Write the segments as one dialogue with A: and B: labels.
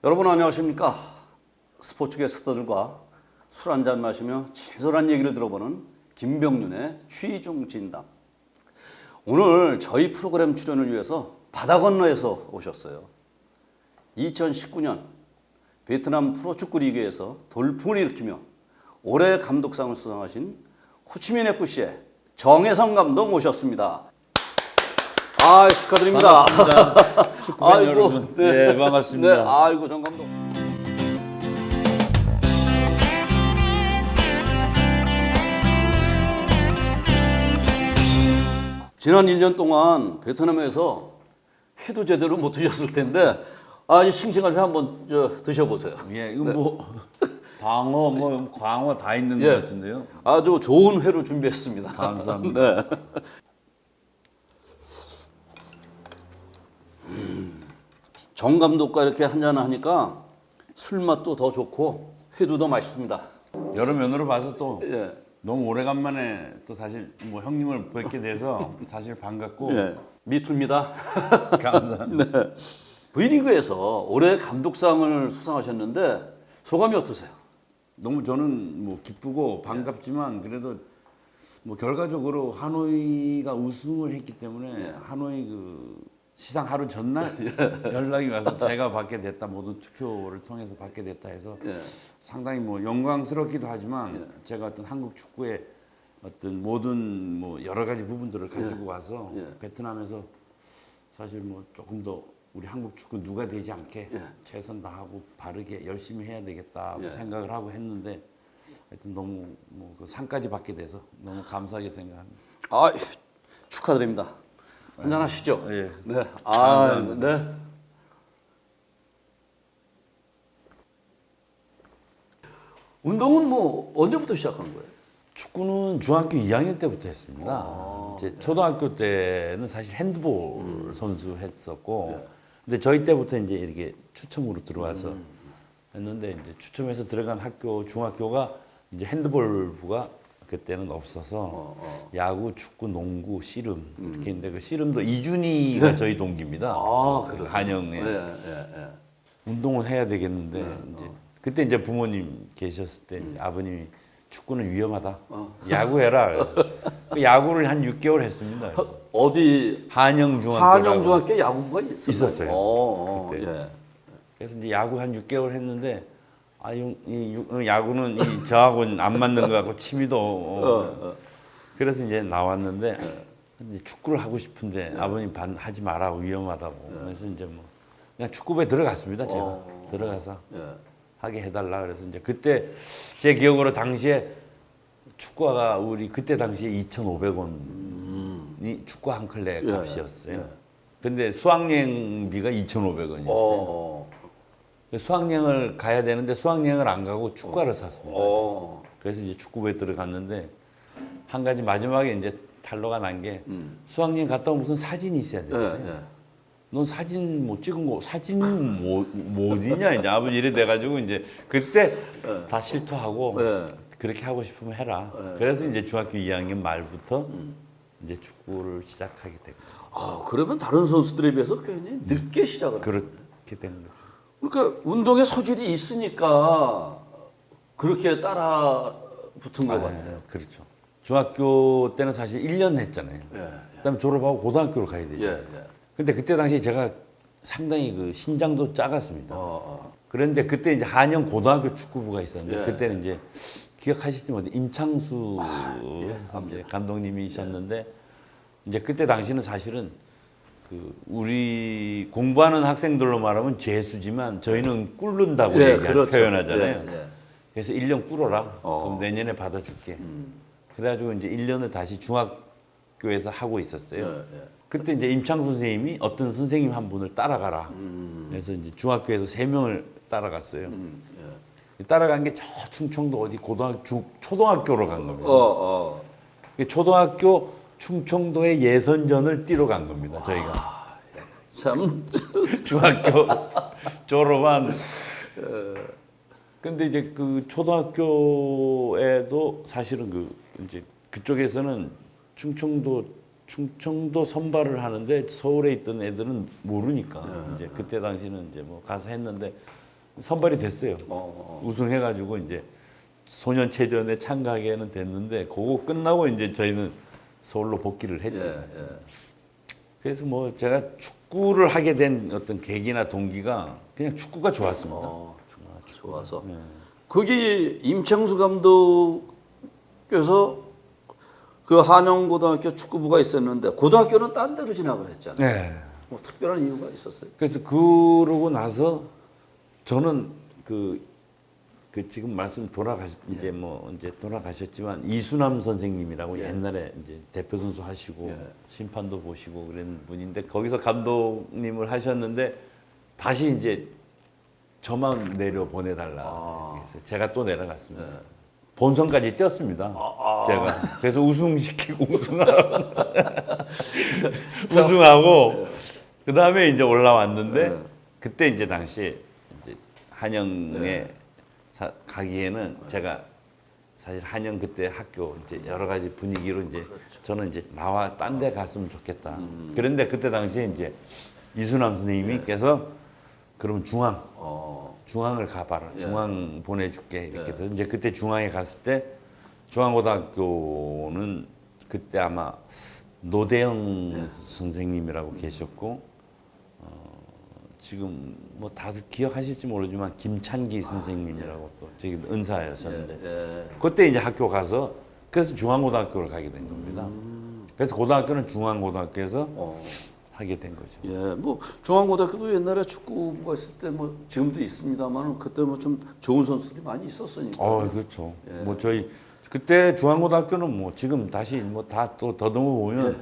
A: 여러분 안녕하십니까? 스포츠 게스트들과 술 한잔 마시며 진솔한 얘기를 들어보는 김병륜의 취중 진담. 오늘 저희 프로그램 출연을 위해서 바다 건너에서 오셨어요. 2019년 베트남 프로축구 리그에서 돌풍을 일으키며 올해 감독상을 수상하신 호치민 FC의 정혜성 감독 모셨습니다. 축하드립니다.
B: 반갑습니다. 축구팬 여러분. 네, 반갑습니다.
A: 네, 아이고 정 감독. 지난 1년 동안 베트남에서 회도 제대로 못 드셨을 텐데 이 싱싱한 회 한번 드셔보세요.
B: 예, 이거 뭐 방어, 광어 다 있는 것 같은데요.
A: 아주 좋은 회로 준비했습니다.
B: 감사합니다.
A: 네. 정 감독과 이렇게 한잔 하니까 술 맛도 더 좋고 회도 더 맛있습니다.
B: 여러 면으로 봐서 또
A: 예.
B: 너무 오래간만에 또 사실 뭐 형님을 뵙게 돼서 사실 반갑고
A: 예. 미투입니다.
B: 감사합니다.
A: 네. V리그에서 올해 감독상을 수상하셨는데 소감이 어떠세요?
B: 너무 저는 뭐 기쁘고 반갑지만 그래도 뭐 결과적으로 하노이가 우승을 했기 때문에 하노이 그 시상 하루 전날 연락이 와서 제가 받게 됐다, 모든 투표를 통해서 받게 됐다 해서 상당히 뭐 영광스럽기도 하지만 제가 어떤 한국 축구의 어떤 모든 뭐 여러 가지 부분들을 가지고 와서 베트남에서 사실 뭐 조금 더 우리 한국 축구 누가 되지 않게 최선 다하고 바르게 열심히 해야 되겠다 생각을 하고 했는데 하여튼 너무 뭐 그 상까지 받게 돼서 너무 감사하게 생각합니다.
A: 축하드립니다. 한잔 하시죠.
B: 예.
A: 네.
B: 감사합니다.
A: 네. 운동은 뭐 언제부터 시작한 거예요?
B: 축구는 중학교 2학년 때부터 했습니다. 이제 초등학교 때는 사실 핸드볼 선수 했었고, 근데 저희 때부터 이제 이렇게 추첨으로 들어와서 했는데 이제 추첨해서 들어간 학교 중학교가 이제 핸드볼부가 그때는 없어서 야구, 축구, 농구, 씨름 이렇게 있는데 그 씨름도 이준희가 저희 동기입니다.
A: 그렇군요.
B: 한영에 운동은 해야 되겠는데 이제 그때 이제 부모님 계셨을 때 이제 아버님이 축구는 위험하다. 야구해라. 그 야구를 한 6개월 했습니다.
A: 어디
B: 한영중학교.
A: 한영중학교 야구부가
B: 있었어요. 그때.
A: 예.
B: 그래서 이제 야구 한 6개월 했는데 야구는 저하고는 안 맞는 것 같고 취미도 그래서 이제 나왔는데 이제 축구를 하고 싶은데 아버님 하지 마라 위험하다고 그래서 이제 뭐 그냥 축구부에 들어갔습니다. 제가 들어가서 하게 해달라 그래서 이제 그때 제 기억으로 당시에 축구화가 우리 그때 당시에 2,500원이 축구 한 클레 값이었어요. 근데 수학여행비가 2,500원이었어요. 수학여행을 가야 되는데 수학여행을 안 가고 축구화를 샀습니다. 그래서 이제 축구부에 들어갔는데 한 가지 마지막에 이제 탄로가 난 게 수학여행 갔다 오면 무슨 사진이 있어야 되잖아요. 넌 사진 못 찍은 거 사진 못 있냐 이제 아버지 이래 돼가지고 이제 그때 다 실토하고 그렇게 하고 싶으면 해라. 그래서 이제 중학교 2학년 말부터 이제 축구를 시작하게 된 거예요.
A: 그러면 다른 선수들에 비해서 괜히 늦게 시작을
B: 그렇게 된 거죠.
A: 그러니까 운동에 소질이 있으니까 그렇게 따라 붙은 것 같아요.
B: 그렇죠. 중학교 때는 사실 1년 했잖아요. 그다음에 졸업하고 고등학교를 가야 되죠. 근데 그때 당시 제가 상당히 그 신장도 작았습니다. 그런데 그때 이제 한영 고등학교 축구부가 있었는데 그때는 이제 기억하실지 모르겠는데 임창수 감독님이셨는데 이제 그때 당시는 사실은 그 우리 공부하는 학생들로 말하면 재수지만 저희는 꿇는다고 표현하잖아요. 그래서 1년 꿇어라. 그럼 내년에 받아줄게. 그래가지고 이제 1년을 다시 중학교에서 하고 있었어요. 그때 이제 임창수 선생님이 어떤 선생님 한 분을 따라가라. 그래서 이제 중학교에서 3명을 따라갔어요. 따라간 게 저 충청도 어디 초등학교로 간 겁니다. 초등학교 충청도의 예선전을 뛰러 간 겁니다. 저희가
A: 참
B: 중학교 졸업한. 근데 이제 그 초등학교에도 사실은 그 이제 그쪽에서는 충청도 선발을 하는데 서울에 있던 애들은 모르니까 이제 그때 당시는 이제 뭐 가서 했는데 선발이 됐어요.
A: 어.
B: 우승해가지고 이제 소년체전에 참가하게는 됐는데 그거 끝나고 이제 저희는 서울로 복귀를 했죠.
A: 예.
B: 그래서 뭐 제가 축구를 하게 된 어떤 계기나 동기가 그냥 축구가 좋았습니다.
A: 축구가 좋아서.
B: 네.
A: 거기 임창수 감독께서 그 한영고등학교 축구부가 있었는데 고등학교는 딴 데로 진학을 했잖아요.
B: 네.
A: 뭐 특별한 이유가 있었어요?
B: 그래서 그러고 나서 저는 그 지금 말씀 이제 뭐 이제 돌아가셨지만 이수남 선생님이라고 옛날에 이제 대표 선수 하시고 심판도 보시고 그런 분인데 거기서 감독님을 하셨는데 다시 이제 저만 내려 보내달라. 그래서 제가 또 내려갔습니다. 본선까지 뛰었습니다. 제가 그래서 우승시키고 우승하고 그 다음에 이제 올라왔는데 그때 이제 당시 이제 한영에 가기에는 제가 사실 한영 그때 학교 이제 여러 가지 분위기로 이제 저는 이제 나와 딴 데 갔으면 좋겠다. 그런데 그때 당시에 이제 이수남 선생님께서 그러면 중앙을 가봐라. 중앙 보내줄게 이렇게 해서 이제 그때 중앙에 갔을 때 중앙고등학교는 그때 아마 노대영 선생님이라고 계셨고 지금 뭐 다들 기억하실지 모르지만 김찬기 선생님이라고 또 저기 은사였었는데 그때 이제 학교 가서 그래서 중앙고등학교를 가게 된 겁니다. 그래서 고등학교는 중앙고등학교에서 하게 된 거죠.
A: 예, 뭐 중앙고등학교도 옛날에 축구부가 있을 때 뭐 지금도 있습니다만 그때 뭐 좀 좋은 선수들이 많이 있었으니까.
B: 그렇죠. 뭐 저희 그때 중앙고등학교는 뭐 지금 다시 뭐 다 또 더듬어 보면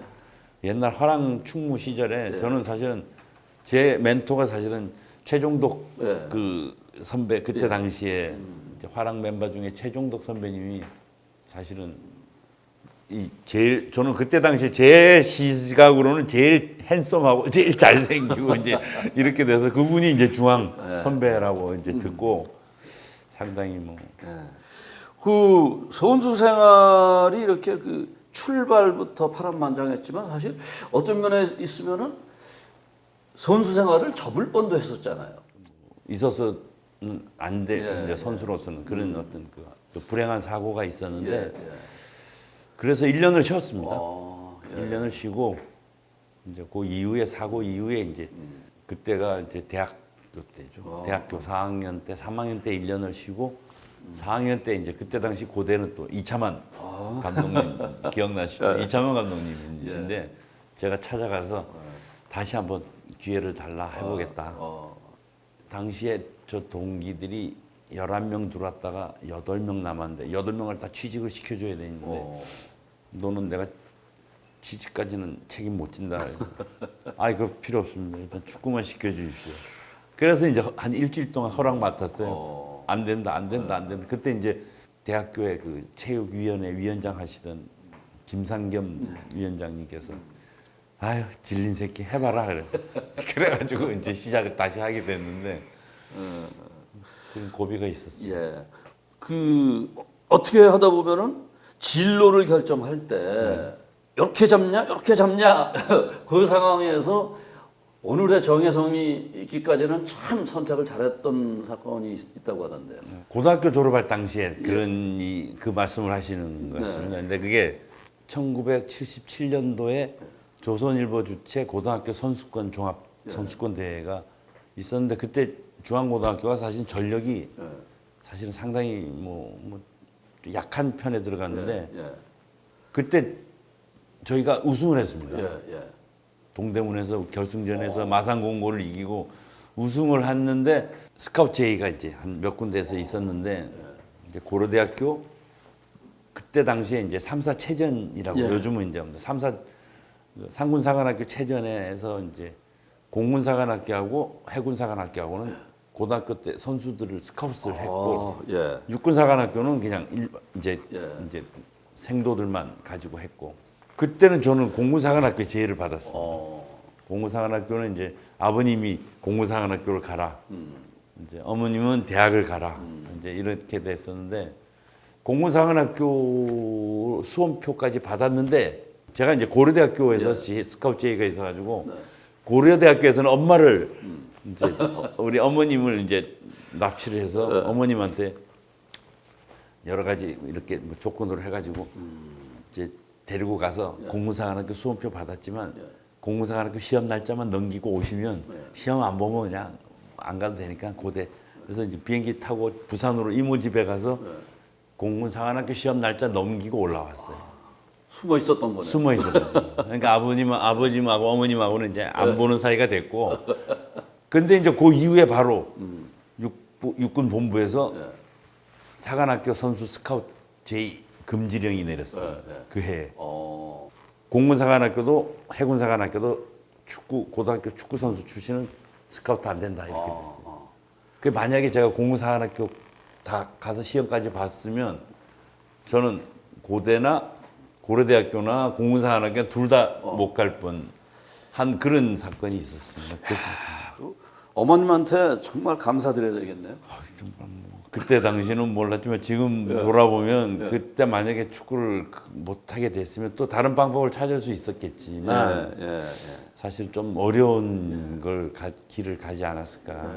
B: 옛날 화랑 충무 시절에 저는 사실은 제 멘토가 사실은 최종덕 그 선배 그때 당시에 이제 화랑 멤버 중에 최종덕 선배님이 사실은 저는 그때 당시에 제 시각으로는 제일 핸섬하고 제일 잘생기고 이제 이렇게 돼서 그분이 이제 중앙 선배라고 이제 듣고 상당히 뭐
A: 그 선수 생활이 이렇게 그 출발부터 파란만장했지만 사실 어떤 면에 있으면은 선수 생활을 접을 뻔도 했었잖아요.
B: 있어서는 안 돼. 이제 선수로서는 그런 어떤 그 불행한 사고가 있었는데 그래서 1년을 쉬었습니다. 1년을 쉬고 이제 그 이후에 사고 이후에 이제 그때가 이제 대학교 때죠. 대학교 4학년 때 3학년 때 1년을 쉬고 4학년 때 이제 그때 당시 고대는 또 이차만 감독님 기억나시죠? 이차만 감독님이신데 제가 찾아가서 다시 한번 기회를 달라 해보겠다. 당시에 저 동기들이 11명 들어왔다가 8명 남았는데 8명을 다 취직을 시켜줘야 되는데 너는 내가 취직까지는 책임 못 진다. 아이 그거 필요 없습니다. 일단 축구만 시켜주십시오. 그래서 이제 한 일주일 동안 허락 맡았어요. 안 된다. 그때 이제 대학교의 그 체육위원회 위원장 하시던 김상겸 위원장님께서 아유 질린 새끼 해봐라 그래. 그래가지고 이제 시작을 다시 하게 됐는데 그런 고비가 있었어요.
A: 예. 그 어떻게 하다 보면은 진로를 결정할 때 이렇게 잡냐, 그 상황에서 오늘의 정혜성이 있기까지는 참 선택을 잘했던 사건이 있다고 하던데요.
B: 고등학교 졸업할 당시에 그런 그 말씀을 하시는 것입니다. 근데 그게 1977년도에 조선일보 주최 고등학교 선수권 종합 선수권 대회가 있었는데 그때 중앙고등학교가 사실 전력이 사실은 상당히 뭐 약한 편에 들어갔는데 그때 저희가 우승을 했습니다. 동대문에서 결승전에서 마산공고를 이기고 우승을 했는데 스카우트 제의가 이제 한 몇 군데에서 있었는데 이제 고려대학교 그때 당시에 이제 3사 체전이라고 요즘은 이제 3사 상군사관학교 체전에서 이제 공군사관학교하고 해군사관학교하고는 고등학교 때 선수들을 스카웃을 했고 육군사관학교는 그냥 이제 생도들만 가지고 했고 그때는 저는 공군사관학교에 제의를 받았습니다. 공군사관학교는 이제 아버님이 공군사관학교를 가라. 이제 어머님은 대학을 가라. 이제 이렇게 됐었는데 공군사관학교 수험표까지 받았는데 제가 이제 고려대학교에서 스카우트 제의가 있어가지고 고려대학교에서는 엄마를 이제 우리 어머님을 이제 납치를 해서 어머님한테 여러 가지 이렇게 뭐 조건으로 해가지고 이제 데리고 가서 공군사관학교 수험표 받았지만 공군사관학교 시험 날짜만 넘기고 오시면 시험 안 보면 그냥 안 가도 되니까 고대. 그래서 이제 비행기 타고 부산으로 이모 집에 가서 공군사관학교 시험 날짜 넘기고 올라왔어요.
A: 숨어 있었던 거네.
B: 숨어 있었어요. 그러니까 아버님하고 어머님하고는 이제 안 보는 사이가 됐고, 근데 이제 그 이후에 바로 육군 본부에서 사관학교 선수 스카우트 제 금지령이 내렸어요. 그 해에. 공군사관학교도 해군사관학교도 고등학교 축구 선수 출신은 스카우트 안 된다 이렇게 됐어요. 그 만약에 제가 공군사관학교 다 가서 시험까지 봤으면 저는 고려대학교나 공군사관학교 둘 다 못 갈 뻔한 그런 사건이 있었습니다. 그래서
A: 어머님한테 정말 감사드려야 되겠네요.
B: 그때 당시는 몰랐지만 지금 돌아보면 그때 만약에 축구를 못하게 됐으면 또 다른 방법을 찾을 수 있었겠지만 사실 좀 어려운 길을 가지 않았을까.